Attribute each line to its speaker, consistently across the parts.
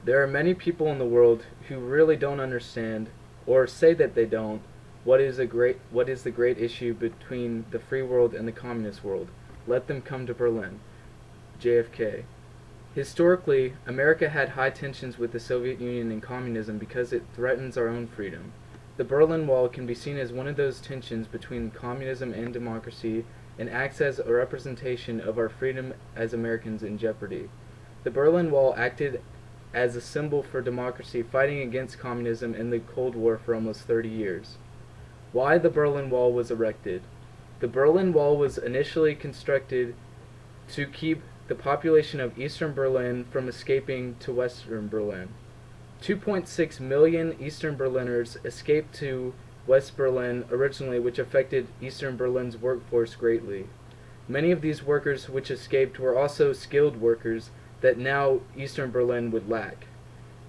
Speaker 1: There are many people in the world who really don't understand, or say that they don't, what is the great issue between the free world and the communist world. Let them come to Berlin. JFK. Historically, America had high tensions with the Soviet Union and communism because it threatens our own freedom. The Berlin Wall can be seen as one of those tensions between communism and democracy and acts as a representation of our freedom as Americans in jeopardy. The Berlin Wall acted as a symbol for democracy fighting against communism in the Cold War for almost 30 years. Why the Berlin Wall was erected. The Berlin Wall was initially constructed to keep the population of Eastern Berlin from escaping to Western Berlin. 2.6 million Eastern Berliners escaped to West Berlin originally, which affected Eastern Berlin's workforce greatly. Many of these workers which escaped were also skilled workers that now Eastern Berlin would lack.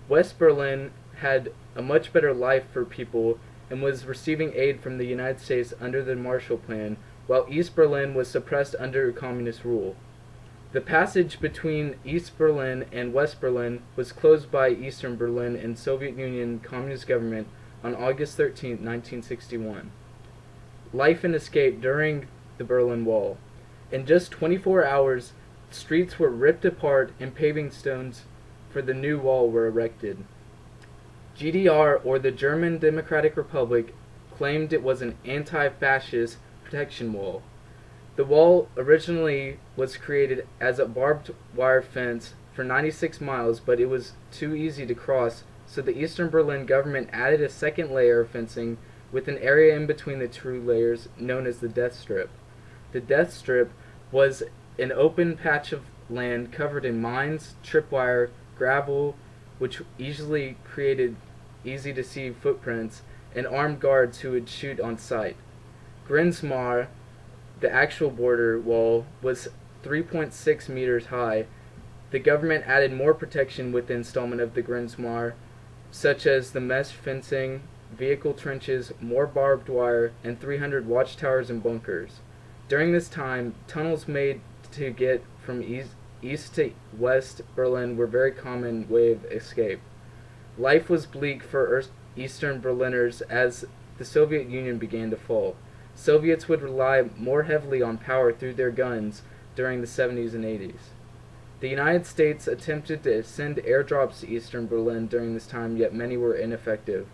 Speaker 1: West Berlin had a much better life for people and was receiving aid from the United States under the Marshall Plan, while East Berlin was suppressed under communist rule. The passage between East Berlin and West Berlin was closed by Eastern Berlin and Soviet Union Communist government on August 13, 1961. Life and escape during the Berlin Wall. In just 24 hours, streets were ripped apart and paving stones for the new wall were erected. GDR, or the German Democratic Republic, claimed it was an anti-fascist protection wall. The wall originally was created as a barbed wire fence for 96 miles, but it was too easy to cross, so the Eastern Berlin government added a second layer of fencing with an area in between the two layers known as the Death Strip. The Death Strip was an open patch of land covered in mines, tripwire, gravel, which easily created easy-to-see footprints, and armed guards who would shoot on sight. Grenzmauer, the actual border wall, was 3.6 meters high. The government added more protection with the installment of the Grenzmauer, such as the mesh fencing, vehicle trenches, more barbed wire, and 300 watchtowers and bunkers. During this time, tunnels made to get from east to west Berlin were a very common way of escape. Life was bleak for Eastern Berliners as the Soviet Union began to fall. Soviets would rely more heavily on power through their guns during the 70s and 80s. The United States attempted to send airdrops to Eastern Berlin during this time, yet many were ineffective.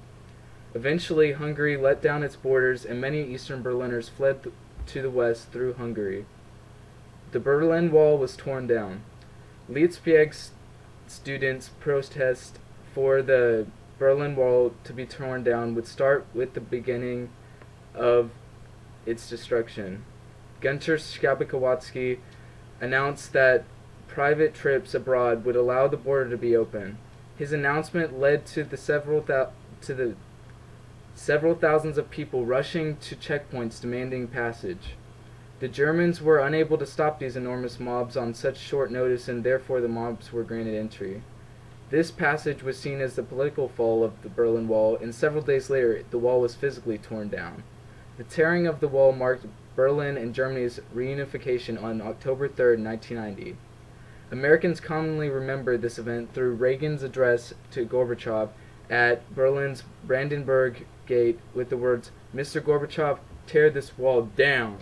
Speaker 1: Eventually, Hungary let down its borders and many Eastern Berliners fled to the west through Hungary. The Berlin Wall was torn down. Leipzig students' protest for the Berlin Wall to be torn down would start with the beginning of its destruction. Gunter Schabowski announced that private trips abroad would allow the border to be open. His announcement led to the several thousands of people rushing to checkpoints demanding passage. The Germans were unable to stop these enormous mobs on such short notice, and therefore the mobs were granted entry. This passage was seen as the political fall of the Berlin Wall, and several days later the wall was physically torn down. The tearing of the wall marked Berlin and Germany's reunification on October 3, 1990. Americans commonly remember this event through Reagan's address to Gorbachev at Berlin's Brandenburg Gate with the words, "Mr. Gorbachev, tear this wall down."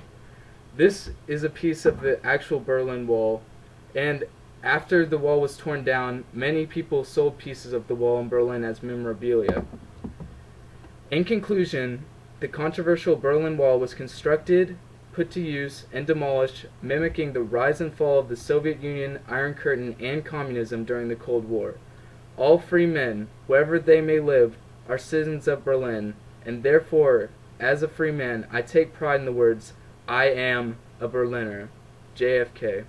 Speaker 1: This is a piece of the actual Berlin Wall, and after the wall was torn down, many people sold pieces of the wall in Berlin as memorabilia. In conclusion, the controversial Berlin Wall was constructed, put to use, and demolished, mimicking the rise and fall of the Soviet Union, Iron Curtain, and communism during the Cold War. All free men, wherever they may live, are citizens of Berlin, and therefore, as a free man, I take pride in the words, "I am a Berliner." JFK.